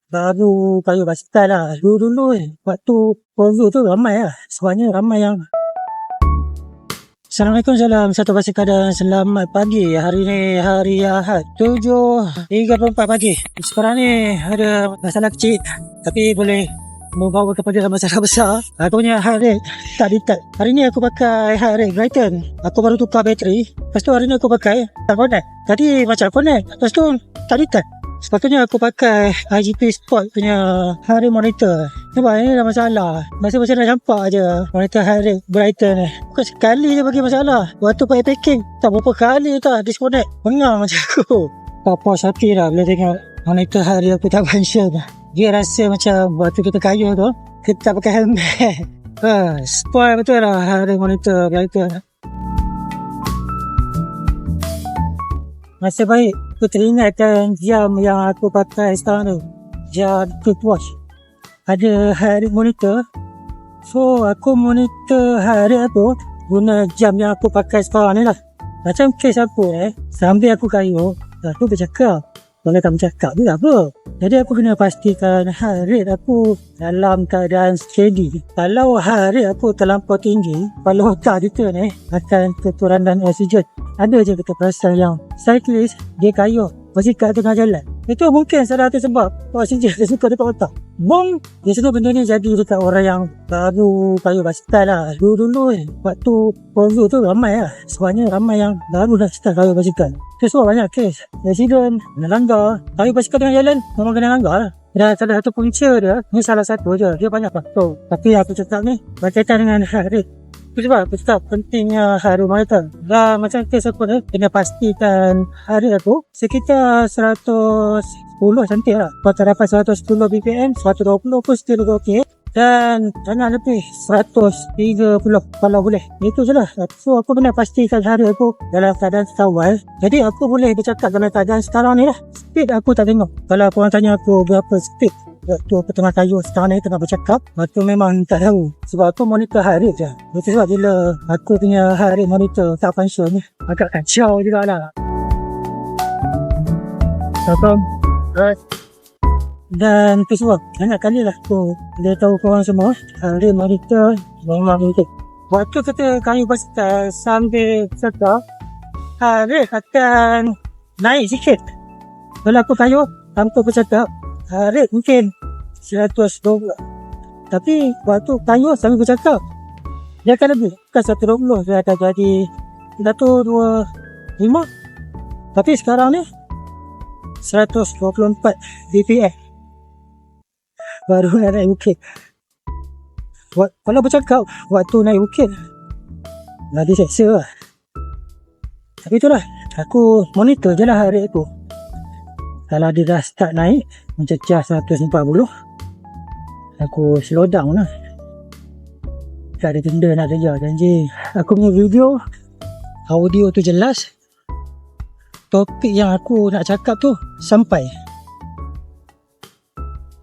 baru kayu basikal lah. Dulu waktu COVID tu ramai lah. Sebenarnya ramai yang Assalamualaikum, salam satu basikal dan selamat pagi. Hari ni hari Ahad 7.34 pagi. Sekarang ni ada masalah kecil tapi boleh membawa kepada masalah besar. Aku punya heart rate tak detect. Hari ni aku pakai heart rate Brighton. Aku baru tukar bateri. Lepas tu hari ni aku pakai tak connect. Tadi macam connect, lepas tu tak detect. Sepatutnya aku pakai IGP Sport punya heart rate monitor. Nampak ni dah masalah. Masih dah campak je monitor heart rate Brighton ni. Bukan sekali je bagi masalah. Waktu pakai packing tak berapa kali tak disconnect. Pengang macam aku. Tak puas hati lah bila tengok monitor heart rate aku tak function. Dia rasa macam waktu kita kayuh tu kita tak pakai helmet. Spoil betul lah heart rate monitor Brighton. Masih baik aku teringatkan jam yang aku pakai sekarang tu, jam Cloudwatch. Ada heart rate monitor. So aku monitor heart rate aku guna jam yang aku pakai sekarang ni lah. Macam kes aku sambil aku kayuh, aku bercakap. Kalau tak bercakap tu tak apa. Jadi aku kena pastikan heart rate aku dalam keadaan steady. Kalau heart rate aku terlampau tinggi, kalau tak kita ni akan kekurangan oksigen. Ada je kita perasan yang cyclist dia kayuh basikal tengah jalan. Itu mungkin salah satu sebab oksigen dia suka dekat otak. Bong! Biasanya benda ni jadi dekat orang yang baru kayuh basikal lah. Dulu waktu COVID tu ramai lah. Sebenarnya ramai yang baru dah start kayuh basikal. Itu sebab banyak kes accident, kena langgar. Kayuh basikal tengah jalan memang kena langgar lah. Dan salah satu punca dia, ni salah satu je. Dia banyak faktor. Tapi aku cakap ni berkaitan dengan heart rate. Itu sebab aku cakap pentingnya heart rate monitor. Dan macam kes aku ni, kena pastikan heart rate aku sekitar 110 cantik lah. Kalau tak dapat 110 BPM, 120 pun still okey. Dan jangan lebih 130 kalau boleh. Itu je lah. So aku kena pastikan heart rate aku dalam keadaan stabil. Jadi aku boleh bercakap dalam keadaan sekarang ni lah. Speed aku tak tengok. Kalau korang tanya aku berapa speed waktu aku tengah kayuh sekarang ni tengah bercakap, waktu memang tak tahu. Sebab aku monitor heart rate je. Itu sebab bila aku punya heart rate monitor tak function ni, agak kacau jugalah. Dan itu sebab banyak kali lah aku boleh tahu korang semua heart rate monitor memang penting. Waktu kita kayuh basikal sambil bercakap, heart rate akan naik sikit. Kalau aku kayuh tanpa bercakap, heart rate mungkin 120. Tapi waktu kayuh sambil bercakap, dia akan lebih. Bukan 120, dia akan jadi 125. Tapi sekarang ni 124 BPM. Baru nak naik bukit. Kalau bercakap waktu naik bukit lagi seksa lah. Tapi itulah, aku monitor je lah heart rate aku. Kalau dia dah start naik mencecah 140, aku slow down lah. Tak ada tenda nak kejar. Janji aku punya video audio tu jelas, topik yang aku nak cakap tu sampai.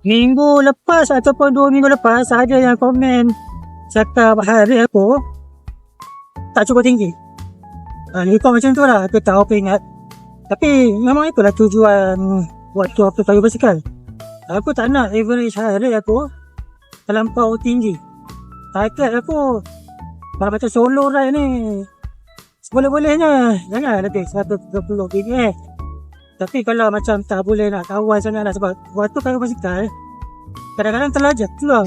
Minggu lepas ataupun 2 minggu lepas ada yang komen cakap heart rate aku tak cukup tinggi. Lupa macam tu lah, aku tak apa ingat. Tapi memang itulah tujuan waktu aku kayuh basikal. Aku tak nak average heart rate aku terlampau tinggi. Target aku kalau macam solo ride ni boleh-bolehnya jangan lebih 130 BPM. Tapi kalau macam tak boleh nak kawal sangat lah, sebab waktu kayuh basikal kadang-kadang terlajak keluar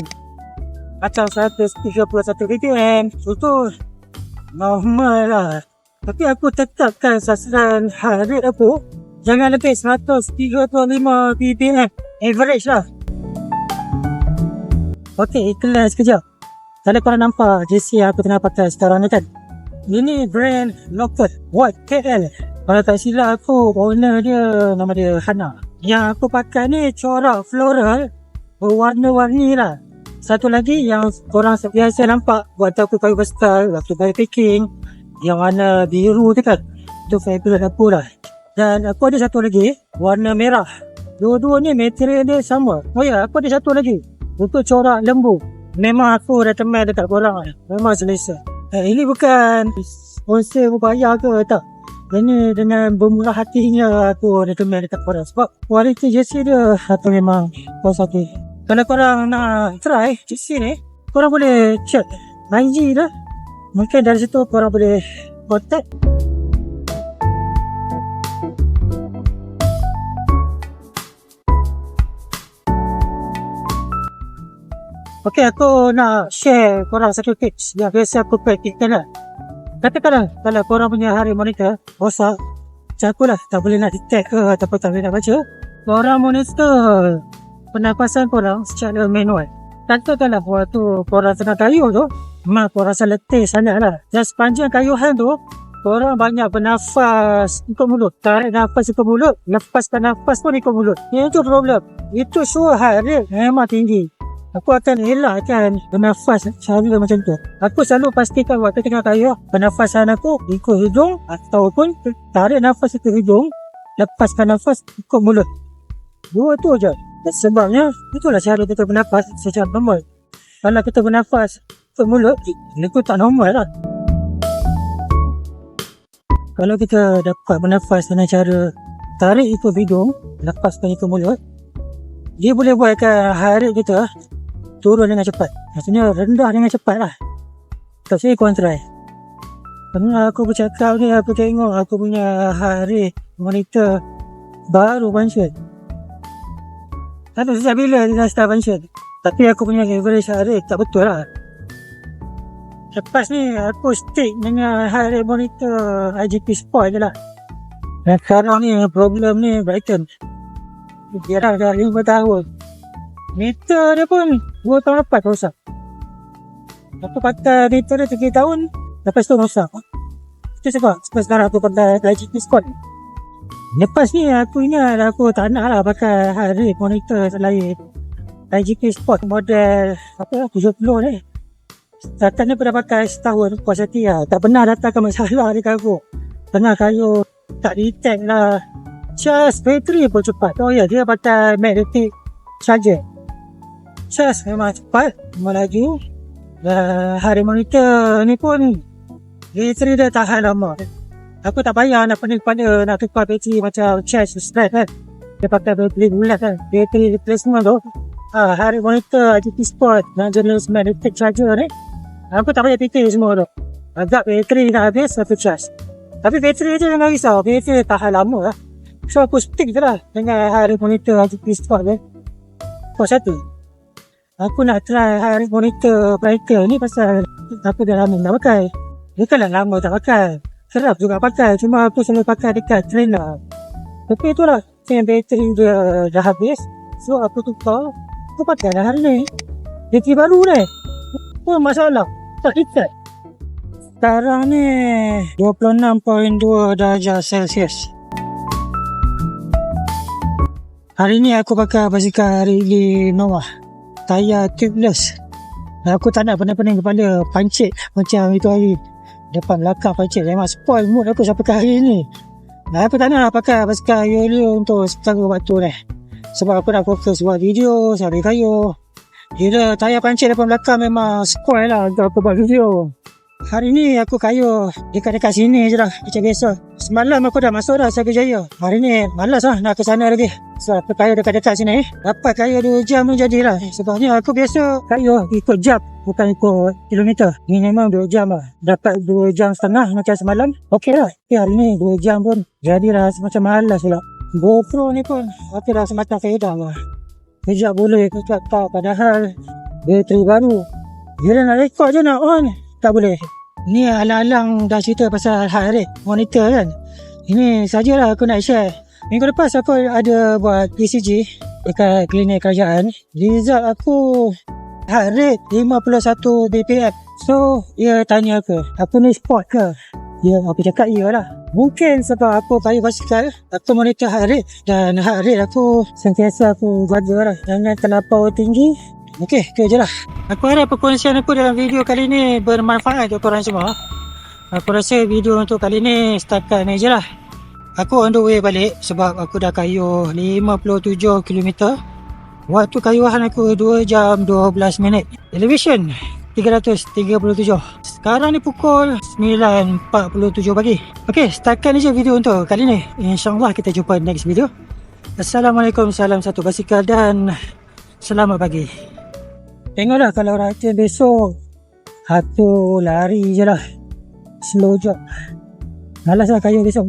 macam 131 BPM. Itu normal lah. Tapi aku tetapkan sasaran heart rate aku jangan lebih 135 BPM average lah. Okey, iklan sekejap. Kalau korang nampak JC yang aku tengah pakai sekarang ni kan, ini brand local Watt KL. Kalau tak silap aku, owner dia nama dia Hana. Yang aku pakai ni corak floral berwarna-warni lah. Satu lagi yang korang biasa nampak waktu aku kayuh basikal, waktu bayar packing, yang warna biru tu kan, itu favorite aku lah. Dan aku ada satu lagi warna merah. Dua-dua ni material dia sama. Oh ya, aku ada satu lagi untuk corak lembu. Memang aku dah teman dekat korang lah. Memang selesa. Ini bukan sponsor berbayar ke tak. Ini dengan bermurah hatinya aku recommend dekat korang. Sebab kualiti jersey dia aku memang puas hati. Kalau korang nak try jersey ni, korang boleh check IG dah. Mungkin dari situ korang boleh contact. Okay, aku nak share korang satu tips yang biasa aku praktikkan lah. Katakanlah kalau korang punya heart rate monitor rosak, macam aku lah, tak boleh nak detect ke ataupun tak boleh nak baca, korang monitor pernafasan korang secara manual. Katakanlah waktu korang tengah kayuh tu, memang korang rasa letih sangat lah. Dan sepanjang kayuhan tu, korang banyak bernafas ikut mulut. Tarik nafas ikut mulut, lepaskan nafas pun ikut mulut. Itu problem. Itu show heart rate memang tinggi. Aku akan elakkan bernafas cara macam tu. Aku selalu pastikan waktu tengah kayuh, pernafasan aku ikut hidung ataupun tarik nafas ikut hidung, lepaskan nafas ikut mulut. Dua tu je. Dan sebabnya, itulah cara kita bernafas secara normal. Kalau kita bernafas ikut mulut, itu tak normal lah. Kalau kita dapat bernafas dengan cara tarik ikut hidung, lepaskan ikut mulut, dia boleh buatkan heart rate kita turun dengan cepat. Maksudnya rendah dengan cepat lah. Tak saya korang try. Pernah aku bercakap ni, aku tengok aku punya heart rate monitor baru function. Tak tahu sejak bila dia dah start function. Tapi aku punya average heart rate tak betul lah. Lepas ni aku stick dengan heart rate monitor IGP Sport je lah. Dan sekarang ni problem ni Brighton. Dia dah 5 tahun. Meter dia pun 2 tahun lepas rosak. Aku pakai meter dia 3 tahun, lepas tu rosak. Itu sebab sekarang aku pakai IGP Sport. Lepas ni aku ingat aku tak nak lah pakai heart rate monitor selain IGP Sport model 70 ni. Setakat ni aku dah pakai setahun puas hati lah. Tak pernah datangkan masalah dekat aku. Tengah kayu tak detect lah. Charge bateri pun cepat. Oh ya, dia pakai magnetic charger. Charge memang cepat, melaju. Heart rate monitor ni pun bateri dia tahan lama. Aku tak payah nak pening-pening nak tukar bateri macam charge straight kan. Dia pakai bateri bulat kan. Bateri replacement tu. Heart rate monitor IGP Sport dan jenis magnetic charger ni, aku tak payah fikir semua tu. Agak bateri dah habis, aku charge. Tapi bateri je jangan risau, bateri tahan lama lah. So aku stick je lah dengan heart rate monitor IGP Sport ni. Puas hati. Aku nak try heart rate monitor Brighton ni pasal aku dah lama nak pakai. Dia kan dah lama tak pakai. Kerap juga pakai, cuma aku selalu pakai dekat trainer. Tapi itulah, yang bateri dia dah habis. So aku tukar, aku pakai dah hari ni. Bateri baru ni. Apa masalah? Tak dekat. Sekarang ni 26.2 darjah Celsius. Hari ni aku pakai basikal Ridley Noah. Tayar tubeless. Aku tak nak pening-pening kepala pancit macam itu hari. Depan belakang pancit. Memang spoil mood aku sampai hari ni. Aku tak nak pakai basikal Yolio untuk sekarang waktu ni. Sebab aku nak fokus buat video sambil kayu. Bila tayar pancit depan belakang memang spoil lah untuk aku buat video. Hari ni aku kayu dekat-dekat sini je lah macam biasa. Semalam aku dah masuk dah Saga Jaya. Hari ni malas lah nak ke sana lagi. Sebab aku kayu dekat-dekat sini. Dapat kayu 2 jam pun jadilah. Sebabnya aku biasa kayu ikut jam, bukan ikut kilometer. Ini memang 2 jam lah. Dapat 2 jam setengah macam semalam. Okey lah. Tapi hari ni 2 jam pun jadilah semacam malas pula. GoPro ni pun aku dah semacam faedah lah. Kejap boleh, kejap tak. Padahal bateri baru. Bila nak rekod je nak on, tak boleh. Ni alang-alang dah cerita pasal heart rate monitor kan. Ini sajalah aku nak share. Minggu lepas aku ada buat ECG dekat klinik kerajaan. Result aku heart rate 51 BPM. So dia tanya aku ni sport ke? Ya, aku cakap iya lah. Mungkin sebab aku kayu basikal, aku monitor heart rate. Dan heart rate aku sentiasa aku jaga lah. Jangan terlampau tinggi. Okey, itu je lah. Aku harap perkongsian aku dalam video kali ni bermanfaat untuk korang semua. Aku rasa video untuk kali ni setakat ni je lah. Aku on the way balik sebab aku dah kayuh 57 km. Waktu kayuhan aku 2 jam 12 minit. Television 337. Sekarang ni pukul 9.47 pagi. Okey, setakat ni je video untuk kali ni. InsyaAllah kita jumpa next video. Assalamualaikum, salam satu basikal dan selamat pagi. Tengoklah kalau Raja besok Hatu lari je lah, slow jog. Malas lah kayu besok.